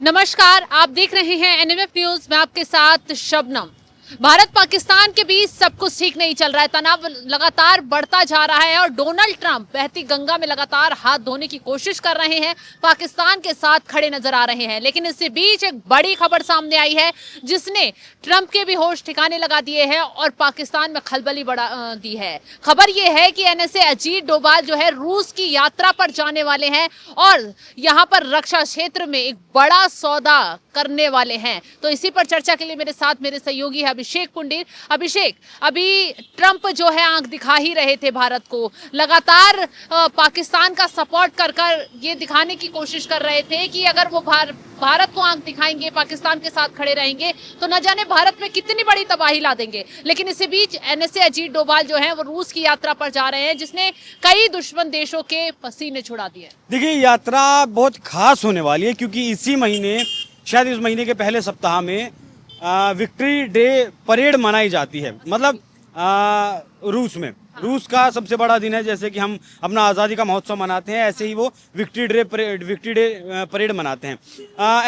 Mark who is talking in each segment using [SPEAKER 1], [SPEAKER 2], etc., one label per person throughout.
[SPEAKER 1] नमस्कार, आप देख रहे हैं एनएमएफ न्यूज। मैं आपके साथ शबनम। भारत पाकिस्तान के बीच सब कुछ ठीक नहीं चल रहा है। तनाव लगातार बढ़ता जा रहा है और डोनाल्ड ट्रंप बहती गंगा में लगातार हाथ धोने की कोशिश कर रहे हैं, पाकिस्तान के साथ खड़े नजर आ रहे हैं। लेकिन इसी बीच एक बड़ी खबर सामने आई है जिसने ट्रंप के भी होश ठिकाने लगा दिए हैं और पाकिस्तान में खलबली बढ़ा दी है। खबर यह है कि एनएसए अजीत डोभाल जो है रूस की यात्रा पर जाने वाले हैं और यहाँ पर रक्षा क्षेत्र में एक बड़ा सौदा करने वाले हैं। तो इसी पर चर्चा के लिए मेरे साथ मेरे सहयोगी है अभिषेक पुंडीर। अभिषेक, अभी ट्रंप जो है आंख दिखा ही रहे थे भारत को, लगातार पाकिस्तान का सपोर्ट कर कर ये दिखाने की कोशिश कर रहे थे कि अगर वो भारत को आंख दिखाएंगे, पाकिस्तान के साथ खड़े रहेंगे तो न जाने भारत में कितनी बड़ी तबाही ला देंगे। लेकिन इसी बीच एनएसए अजीत डोभाल जो है वो रूस की यात्रा पर जा रहे हैं जिसने कई दुश्मन देशों के पसीने छुड़ा दिए।
[SPEAKER 2] देखिए, यात्रा बहुत खास होने वाली है क्योंकि इसी महीने, शायद इस महीने के पहले सप्ताह में विक्ट्री डे परेड मनाई जाती है। मतलब रूस में, रूस का सबसे बड़ा दिन है। जैसे कि हम अपना आज़ादी का महोत्सव मनाते हैं, ऐसे ही वो विक्ट्री डे परेड मनाते हैं।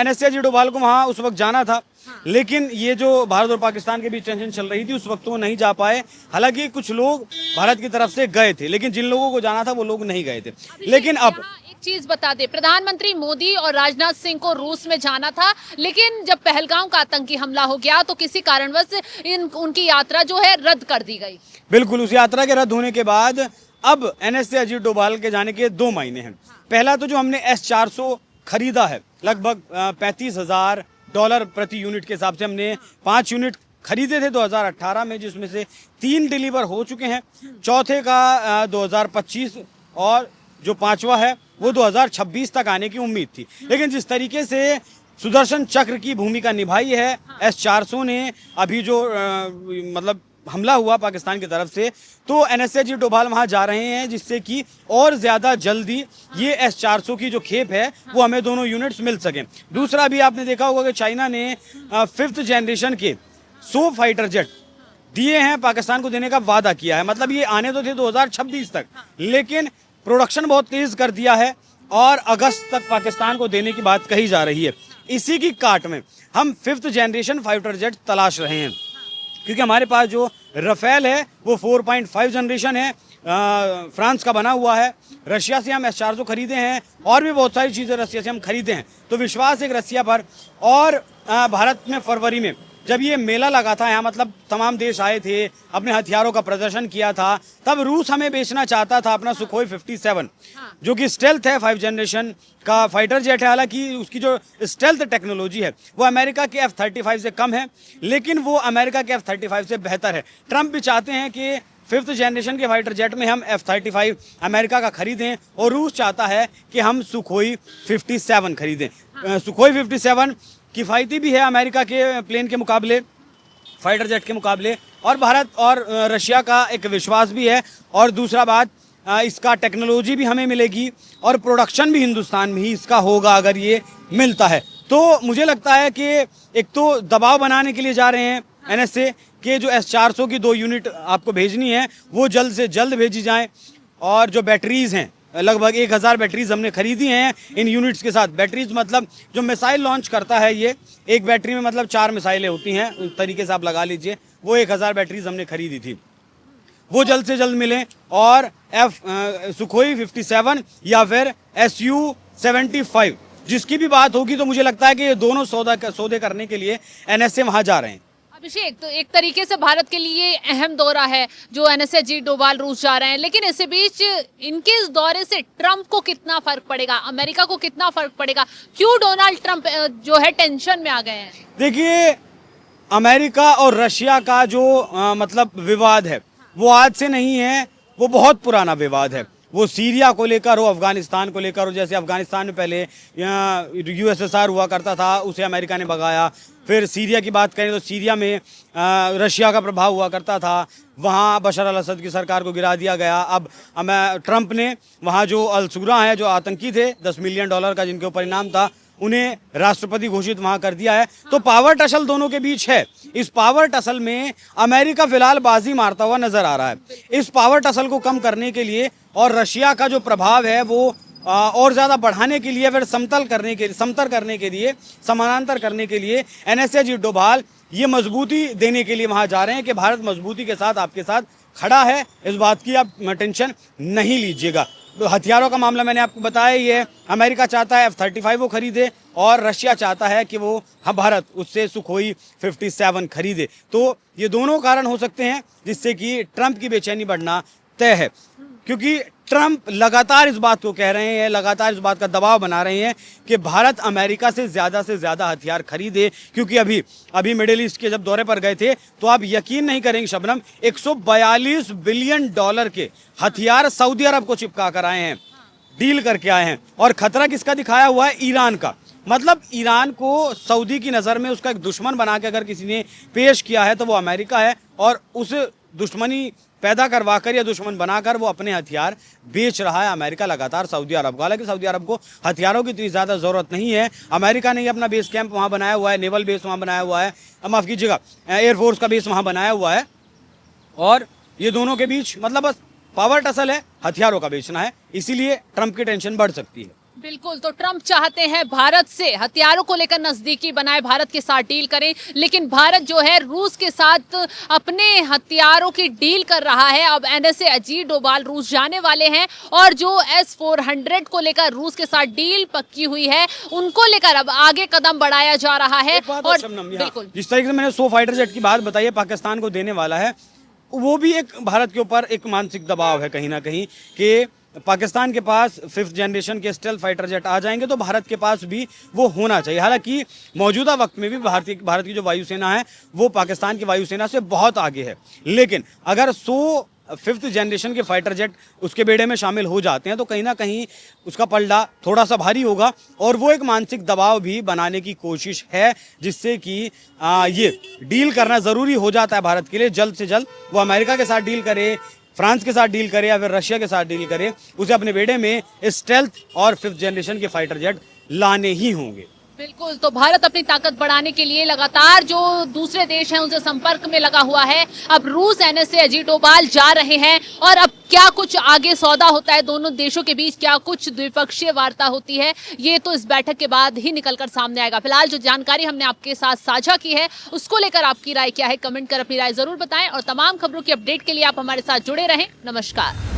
[SPEAKER 2] एनएसए अजीत डोभाल को वहाँ उस वक्त जाना था, लेकिन ये जो भारत और पाकिस्तान के बीच टेंशन चल रही थी उस वक्त वो नहीं जा पाए। हालांकि कुछ लोग भारत की तरफ से गए थे, लेकिन जिन लोगों को जाना था वो लोग नहीं गए थे। लेकिन अब
[SPEAKER 1] चीज बता दे, प्रधानमंत्री मोदी और राजनाथ सिंह को रूस में जाना था, लेकिन जब पहलगाम का आतंकी हमला हो गया तो किसी कारणवश उनकी यात्रा जो है रद्द कर दी गई।
[SPEAKER 2] बिल्कुल, उस यात्रा के रद्द होने के बाद अब एनएसए अजीत डोभाल के जाने के 2 महीने हैं। पहला तो जो हमने S-400 खरीदा है, लगभग $35,000 प्रति यूनिट के हिसाब से हमने 5 यूनिट खरीदे थे 2018 में, जिसमें से 3 डिलीवर हो चुके हैं। चौथे का 2025 और जो 5वां है वो 2026 तक आने की उम्मीद थी। लेकिन जिस तरीके से सुदर्शन चक्र की भूमिका निभाई है S-400 ने, अभी जो मतलब हमला हुआ पाकिस्तान की तरफ से, तो एनएसए अजीत डोभाल वहाँ जा रहे हैं जिससे कि और ज़्यादा जल्दी ये S-400 की जो खेप है वो हमें दोनों यूनिट्स मिल सकें। दूसरा भी आपने देखा होगा कि चाइना ने 5th जनरेशन के 100 फाइटर जेट दिए हैं, पाकिस्तान को देने का वादा किया है। मतलब ये आने तो थे 2026 तक, लेकिन प्रोडक्शन बहुत तेज़ कर दिया है और अगस्त तक पाकिस्तान को देने की बात कही जा रही है। इसी की काट में हम 5th जनरेशन फाइटर जेट तलाश रहे हैं, क्योंकि हमारे पास जो राफेल है वो 4.5 जनरेशन है, फ्रांस का बना हुआ है। रशिया से हम S-400 खरीदे हैं और भी बहुत सारी चीज़ें रशिया से हम खरीदे हैं। तो विश्वास एक रशिया पर। और भारत में फरवरी में जब ये मेला लगा था, यहाँ मतलब तमाम देश आए थे, अपने हथियारों का प्रदर्शन किया था, तब रूस हमें बेचना चाहता था अपना सुखोई 57, जो कि स्टेल्थ है, 5 जनरेशन का फाइटर जेट है। हालांकि उसकी जो स्टेल्थ टेक्नोलॉजी है वो अमेरिका के F-35 से कम है, लेकिन वो अमेरिका के F-35 से बेहतर है। ट्रंप भी चाहते हैं कि 5th जनरेशन के फाइटर जेट में हम F-35 अमेरिका का खरीदें और रूस चाहता है कि हम सुखोई 57 खरीदें। सुखोई 57 किफ़ायती भी है अमेरिका के प्लेन के मुकाबले, फाइटर जेट के मुकाबले, और भारत और रशिया का एक विश्वास भी है। और दूसरा बात, इसका टेक्नोलॉजी भी हमें मिलेगी और प्रोडक्शन भी हिंदुस्तान में ही इसका होगा अगर ये मिलता है। तो मुझे लगता है कि एक तो दबाव बनाने के लिए जा रहे हैं एनएसए के जो S-400 की 2 यूनिट आपको भेजनी है वो जल्द से जल्द भेजी जाएँ। और जो बैटरीज़ हैं, लगभग 1000 बैटरीज हमने खरीदी हैं इन यूनिट्स के साथ। बैटरीज मतलब जो मिसाइल लॉन्च करता है, ये एक बैटरी में मतलब 4 मिसाइलें होती हैं, उस तरीके से आप लगा लीजिए। वो 1000 बैटरीज हमने खरीदी थी, वो जल्द से जल्द मिलें। और सुखोई 57 या फिर Su-75 जिसकी भी बात होगी, तो मुझे लगता है कि ये दोनों सौदे करने के लिए एनएसए वहाँ जा रहे हैं।
[SPEAKER 1] अभिषेक, तो एक तरीके से भारत के लिए अहम दौरा है जो एनएसए अजीत डोभाल रूस जा रहे हैं, लेकिन इसी बीच इनके इस दौरे से ट्रंप को कितना फर्क पड़ेगा, अमेरिका को कितना फर्क पड़ेगा? क्यों डोनाल्ड ट्रंप जो है टेंशन में आ गए हैं?
[SPEAKER 2] देखिए, अमेरिका और रशिया का जो मतलब विवाद है वो आज से नहीं है, वो बहुत पुराना विवाद है। वो सीरिया को लेकर हो, अफगानिस्तान को लेकर हो। जैसे अफगानिस्तान में पहले USSR हुआ करता था, उसे अमेरिका ने भगाया। फिर सीरिया की बात करें तो सीरिया में रशिया का प्रभाव हुआ करता था, वहाँ बशर अल असद की सरकार को गिरा दिया गया। अब ट्रंप ने वहाँ जो अल-शुरा हैं, जो आतंकी थे $10 मिलियन का जिनके ऊपर इनाम था, उन्हें राष्ट्रपति घोषित वहाँ कर दिया है। तो पावर टसल दोनों के बीच है। इस पावर टसल में अमेरिका फिलहाल बाजी मारता हुआ नजर आ रहा है। इस पावर टसल को कम करने के लिए और रशिया का जो प्रभाव है वो और ज़्यादा बढ़ाने के लिए, फिर समतल करने के लिए, समानांतर करने के लिए NSA अजीत डोभाल ये मजबूती देने के लिए वहाँ जा रहे हैं कि भारत मजबूती के साथ आपके साथ खड़ा है, इस बात की आप टेंशन नहीं लीजिएगा। तो हथियारों का मामला मैंने आपको बताया ही है, अमेरिका चाहता है F-35 वो खरीदे और रशिया चाहता है कि वो भारत उससे सुखोई 57 खरीदे। तो ये दोनों कारण हो सकते हैं जिससे कि ट्रंप की बेचैनी बढ़ना तय है, क्योंकि ट्रंप लगातार इस बात को कह रहे हैं, लगातार इस बात का दबाव बना रहे हैं कि भारत अमेरिका से ज़्यादा हथियार खरीदे, क्योंकि अभी मिडिल ईस्ट के जब दौरे पर गए थे तो आप यकीन नहीं करेंगे शबनम, 142 बिलियन डॉलर के हथियार सऊदी अरब को चिपका कर आए हैं, डील करके आए हैं। और खतरा किसका दिखाया हुआ है? ईरान का। मतलब ईरान को सऊदी की नज़र में उसका एक दुश्मन बना के अगर किसी ने पेश किया है तो वो अमेरिका है, और उस दुश्मनी पैदा करवा कर या दुश्मन बनाकर वो अपने हथियार बेच रहा है अमेरिका लगातार सऊदी अरब को। हालांकि सऊदी अरब को हथियारों की इतनी ज़्यादा ज़रूरत नहीं है, अमेरिका ने ही अपना बेस कैंप वहाँ बनाया हुआ है, नेवल बेस वहाँ बनाया हुआ है, माफ़ कीजिएगा एयरफोर्स का बेस वहाँ बनाया हुआ है, और ये दोनों के बीच मतलब बस पावर टसल है, हथियारों का बेचना है, इसीलिए ट्रंप की टेंशन बढ़ सकती है।
[SPEAKER 1] बिल्कुल, तो ट्रंप चाहते हैं भारत से हथियारों को लेकर नजदीकी बनाए, भारत के साथ डील करें, लेकिन भारत जो है रूस के साथ अपने हथियारों की डील कर रहा है। अब NSA अजीत डोभाल रूस जाने वाले हैं और जो S-400 को लेकर रूस के साथ डील पक्की हुई है उनको लेकर अब आगे कदम बढ़ाया जा रहा है। और बिल्कुल
[SPEAKER 2] जिस तरीके से मैंने 100 फाइटर जेट की बात बताई है पाकिस्तान को देने वाला है, वो भी एक भारत के ऊपर एक मानसिक दबाव है कहीं ना कहीं कि पाकिस्तान के पास 5th जनरेशन के स्टेल्थ फाइटर जेट आ जाएंगे तो भारत के पास भी वो होना चाहिए। हालांकि मौजूदा वक्त में भी भारत की जो वायुसेना है वो पाकिस्तान की वायुसेना से बहुत आगे है, लेकिन अगर 100 5th जनरेशन के फाइटर जेट उसके बेड़े में शामिल हो जाते हैं तो कहीं ना कहीं उसका पलड़ा थोड़ा सा भारी होगा, और वो एक मानसिक दबाव भी बनाने की कोशिश है जिससे कि ये डील करना ज़रूरी हो जाता है भारत के लिए। जल्द से जल्द वो अमेरिका के साथ डील करे, फ्रांस के साथ डील करे या फिर रशिया के साथ डील करे, उसे अपने बेड़े में स्टेल्थ और 5th जनरेशन के फाइटर जेट लाने ही होंगे।
[SPEAKER 1] बिल्कुल, तो भारत अपनी ताकत बढ़ाने के लिए लगातार जो दूसरे देश हैं उनसे संपर्क में लगा हुआ है। अब रूस NSA अजीत डोभाल जा रहे हैं और अब क्या कुछ आगे सौदा होता है दोनों देशों के बीच, क्या कुछ द्विपक्षीय वार्ता होती है, ये तो इस बैठक के बाद ही निकलकर सामने आएगा। फिलहाल जो जानकारी हमने आपके साथ साझा की है उसको लेकर आपकी राय क्या है, कमेंट कर अपनी राय जरूर बताएं, और तमाम खबरों की अपडेट के लिए आप हमारे साथ जुड़े रहें। नमस्कार।